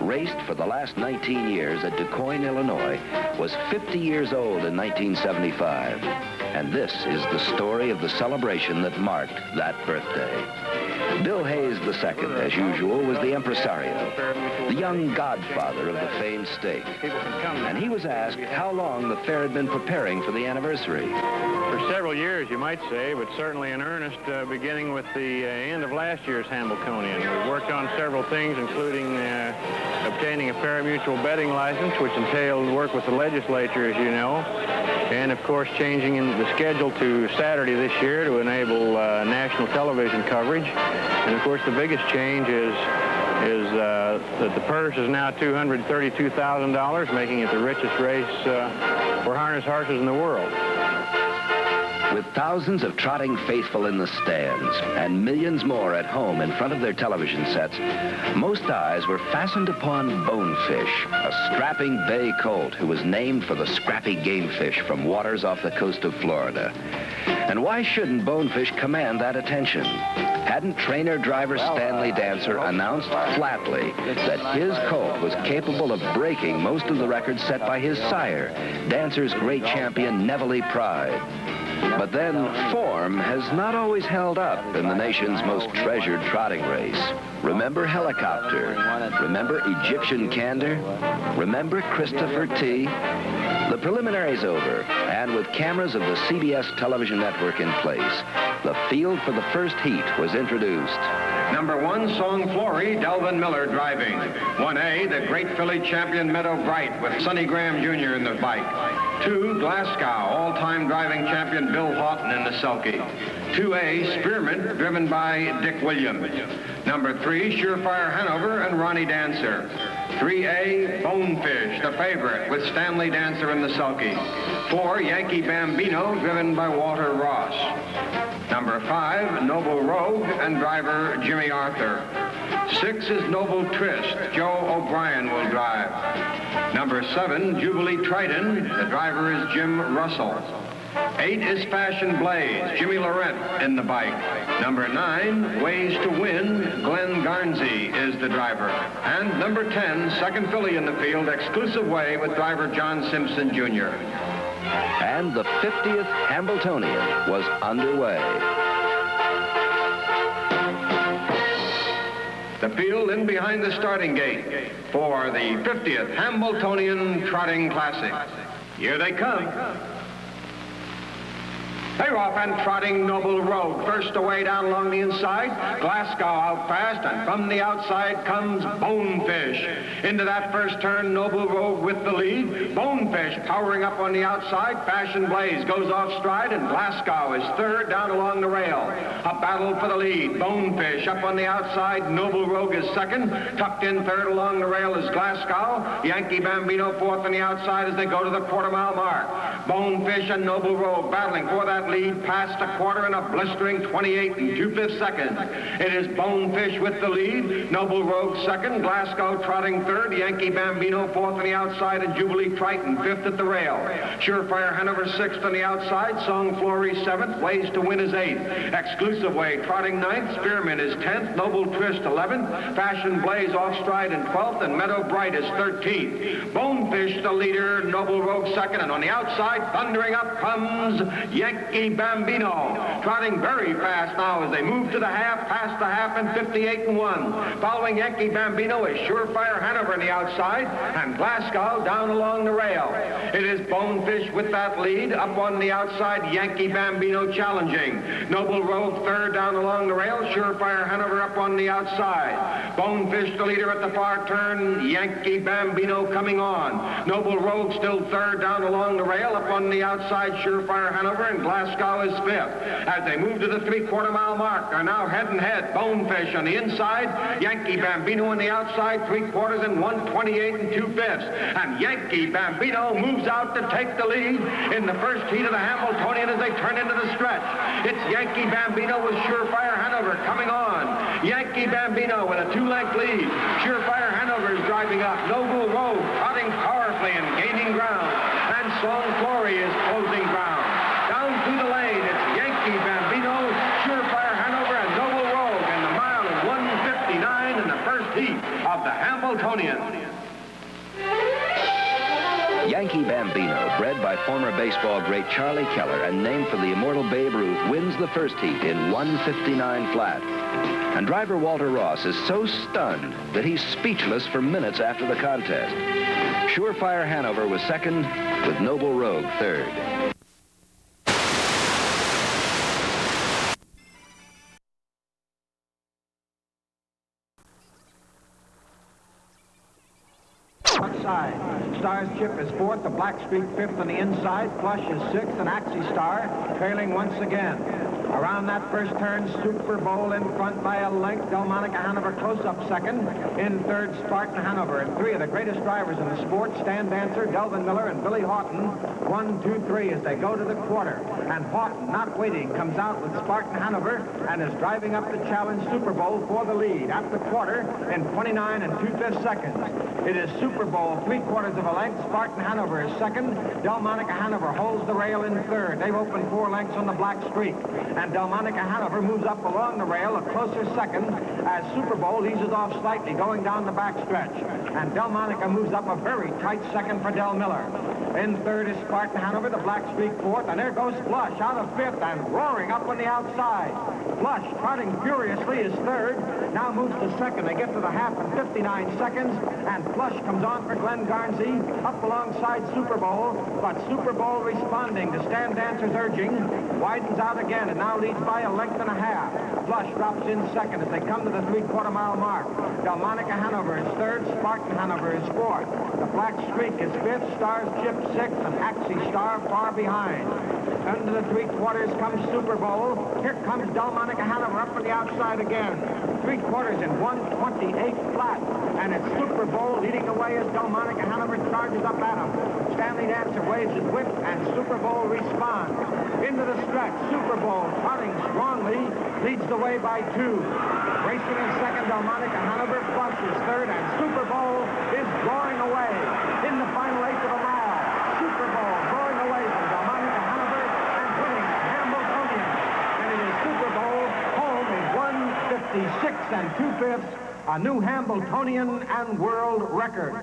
raced for the last 19 years at DuQuoin, Illinois, was 50 years old in 1975. And this is the story of the celebration that marked that birthday. Bill Hayes II, as usual, was the impresario, the young godfather of the famed stake. And he was asked how long the fair had been preparing for the anniversary. For several years, you might say, but certainly in earnest, beginning with the end of last year's Hambletonian. We worked on several things, including obtaining a pari-mutuel betting license, which entailed work with the legislature, as you know, and, of course, changing the schedule to Saturday this year to enable national television coverage. And, of course, the biggest change is that the purse is now $232,000, making it the richest race for harness horses in the world. With thousands of trotting faithful in the stands and millions more at home in front of their television sets, most eyes were fastened upon Bonefish, a strapping bay colt who was named for the scrappy game fish from waters off the coast of Florida. And why shouldn't Bonefish command that attention? Hadn't trainer-driver Stanley Dancer announced flatly that his colt was capable of breaking most of the records set by his sire, Dancer's great champion Neville Pride? But then form has not always held up in the nation's most treasured trotting race. Remember Helicopter? Remember Egyptian Candor? Remember Christopher T? The preliminary's over, and with cameras of the CBS television network in place, the field for the first heat was introduced. Number 1, Song Flory, Delvin Miller driving. 1A, the great filly champion Meadow Bright with Sonny Graham Jr. in the bike. 2, Glasgow, all-time driving champion Bill Houghton in the sulky. 2A, Spearmint, driven by Dick Williams. Number 3, Surefire Hanover and Ronnie Dancer. 3A, Bonefish, the favorite, with Stanley Dancer in the sulky. 4, Yankee Bambino, driven by Walter Ross. Number 5, Noble Rogue and driver Jimmy Arthur. 6 is Noble Tryst. Joe O'Brien will drive. Number 7, Jubilee Triton. The driver is Jim Russell. 8 is Fashion Blaze. Jimmy Laurent in the bike. Number 9, Ways to Win. Glenn Garnsey is the driver. And number 10, second filly in the field, Exclusive Way, with driver John Simpson Jr. And the 50th Hambletonian was underway. The field in behind the starting gate for the 50th Hambletonian Trotting Classic. Here they come. They're off and trotting Noble Rogue. First away down along the inside. Glasgow out fast, and from the outside comes Bonefish. Into that first turn, Noble Rogue with the lead. Bonefish powering up on the outside. Fashion Blaze goes off stride, and Glasgow is third down along the rail. A battle for the lead. Bonefish up on the outside. Noble Rogue is second. Tucked in third along the rail is Glasgow. Yankee Bambino fourth on the outside as they go to the quarter-mile mark. Bonefish and Noble Rogue battling for that lead past a quarter in a blistering 28 2/5 seconds. It is Bonefish with the lead, Noble Rogue second, Glasgow trotting third, Yankee Bambino fourth on the outside, and Jubilee Triton fifth at the rail. Surefire Hanover sixth on the outside, Song Flory seventh, Ways to Win is eighth. Exclusive Way trotting ninth, Spearmint is 10th, Noble Tryst 11th, Fashion Blaze off stride in 12th, and Meadow Bright is 13th. Bonefish the leader, Noble Rogue second, and on the outside, thundering up comes Yankee Bambino, trotting very fast now as they move to the half, past the half, and 58-1. Following Yankee Bambino is Surefire Hanover on the outside, and Glasgow down along the rail. It is Bonefish with that lead. Up on the outside, Yankee Bambino challenging. Noble Rogue third down along the rail. Surefire Hanover up on the outside. Bonefish the leader at the far turn. Yankee Bambino coming on. Noble Rogue still third down along the rail. Up on the outside, Surefire Hanover, and Glasgow is fifth. As they move to the three-quarter-mile mark, they're now head-and-head. Bonefish on the inside, Yankee Bambino on the outside, three-quarters in 1:28 2/5. And Yankee Bambino moves out to take the lead in the first heat of the Hambletonian as they turn into the stretch. It's Yankee Bambino with Surefire Hanover coming on. Yankee Bambino with a two-length lead. Surefire Hanover is driving up. Noble Rogue trotting powerfully and gaining ground. And Song Flory is closing ground. Down through the lane, it's Yankee Bambino, Surefire Hanover, and Noble Rogue, and the mile is 1:59 in the first heat of the Hambletonian. Hambletonian. Yankee Bambino, bred by former baseball great Charlie Keller and named for the immortal Babe Ruth, wins the first heat in 1:59 flat. And driver Walter Ross is so stunned that he's speechless for minutes after the contest. Surefire Hanover was second, with Noble Rogue third. Outside, Star's Chip is fourth, the Black Streak fifth on the inside, Flush is sixth, and Axie Star trailing once again. Around that first turn, Super Bowl in front by a length. Delmonica Hanover close up second. In third, Spartan Hanover. And three of the greatest drivers in the sport, Stan Dancer, Delvin Miller, and Billy Houghton. 1, 2, 3 as they go to the quarter. And Houghton, not waiting, comes out with Spartan Hanover and is driving up the challenge Super Bowl for the lead. At the quarter in 29 and 2/5 seconds. It is Super Bowl 3/4 of a length. Spartan Hanover is second. Delmonica Hanover holds the rail in third. They've opened 4 lengths on the Black Streak. And Delmonica Hanover moves up along the rail a closer second as Super Bowl eases off slightly going down the backstretch. And Delmonica moves up a very tight second for Del Miller. In third is Spartan Hanover, the Black Streak fourth, and there goes Flush out of fifth and roaring up on the outside. Flush, trotting furiously, is third, now moves to second. They get to the half in 59 seconds, and Flush comes on for Glenn Garnsey up alongside Super Bowl, but Super Bowl responding to Stan Dancer's urging, widens out again and now leads by a length and a half. Flush drops in second as they come to the 3/4 mile mark. Delmonica Hanover is third, Spartan Hanover is fourth. The Black Streak is fifth, Star's Chip sixth, and Axie Star far behind. Under the 3/4 comes Super Bowl. Here comes Delmonica Hanover up on the outside again. 3/4 in 1:28 flat. And it's Super Bowl leading the way as Delmonica Hanover charges up at him. Stanley Dancer waves his whip and Super Bowl responds. Into the stretch, Super Bowl trotting strongly, leads the way by 2. Racing in second, Delmonica Hanover, Flush is third, and Super Bowl is drawing away in the final 1/8 of a mile. Super Bowl drawing away from Delmonica Hanover and winning the Hambletonian. And it is Super Bowl home in 1:56 and 2/5, a new Hambletonian and world record.